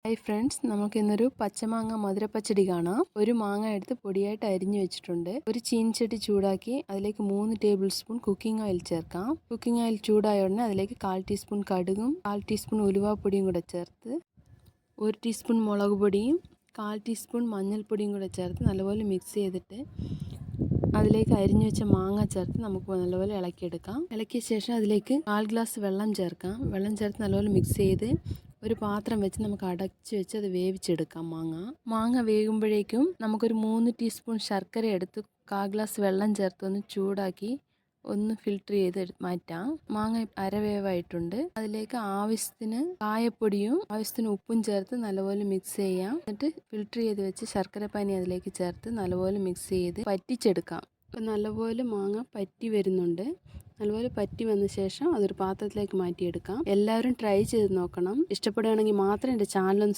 Hi friends, നമുക്കിന്നൊരു പച്ചമാങ്ങ മധുരപ്പച്ചടി കാണാം. ഒരു മാങ്ങ എടുത്ത് പൊടിയായിട്ട് അരിഞ്ഞു വെച്ചിട്ടുണ്ട്. ഒരു ചീനിച്ചട്ടി ചൂടാക്കി അതിലേക്ക് 3 ടേബിൾ സ്പൂൺ കുക്കിംഗ് ഓയിൽ ചേർക്കാം. കുക്കിംഗ് ഓയിൽ ചൂടായ ഉടനെ അതിലേക്ക് 1/4 ടീസ്പൂൺ കടുകും 1/4 ടീസ്പൂൺ ഉലുവാപ്പൊടിയും കൂടെ ചേർത്ത് 1 ടീസ്പൂൺ മുളക് പൊടിയും 1/4 ടീസ്പൂൺ മഞ്ഞൾപ്പൊടിയും കൂടെ ചേർത്ത് നല്ലപോലെ മിക്സ് ചെയ്തിട്ട് അതിലേക്ക് അരിഞ്ഞു വെച്ച മാങ്ങ ചേർത്ത് നമുക്ക് നല്ലപോലെ ഇളക്കിയെടുക്കാം. ഇളക്കിയ ശേഷം അതിലേക്ക് 1/4 ഗ്ലാസ് വെള്ളം ചേർക്കാം. വെള്ളം ചേർത്ത് നല്ലപോലെ മിക്സ് ചെയ്ത് ഒരു പാത്രം വെച്ച് നമുക്ക് അടച്ച് വെച്ച് അത് വേവിച്ചെടുക്കാം. മാങ്ങ വേകുമ്പോഴേക്കും നമുക്കൊരു 3 ടീസ്പൂൺ ശർക്കര എടുത്ത് 1/4 ഗ്ലാസ് വെള്ളം ചേർത്ത് ഒന്ന് ചൂടാക്കി ഒന്ന് ഫിൽറ്റർ ചെയ്ത് മാറ്റാം. മാങ്ങ അരവേവായിട്ടുണ്ട്. അതിലേക്ക് ആവശ്യത്തിന് കായപ്പൊടിയും ആവശ്യത്തിന് ഉപ്പും ചേർത്ത് നല്ലപോലെ മിക്സ് ചെയ്യാം. എന്നിട്ട് ഫിൽറ്റർ ചെയ്ത് വെച്ച് ശർക്കര പാനി അതിലേക്ക് ചേർത്ത് നല്ലപോലെ മിക്സ് ചെയ്ത് പറ്റിച്ചെടുക്കാം. അപ്പം നല്ലപോലെ മാങ്ങ പറ്റി വരുന്നുണ്ട്. നല്ലപോലെ പറ്റി വന്ന ശേഷം അതൊരു പാത്രത്തിലേക്ക് മാറ്റിയെടുക്കാം. എല്ലാവരും ട്രൈ ചെയ്ത് നോക്കണം. ഇഷ്ടപ്പെടുകയാണെങ്കിൽ മാത്രം എൻ്റെ ചാനൽ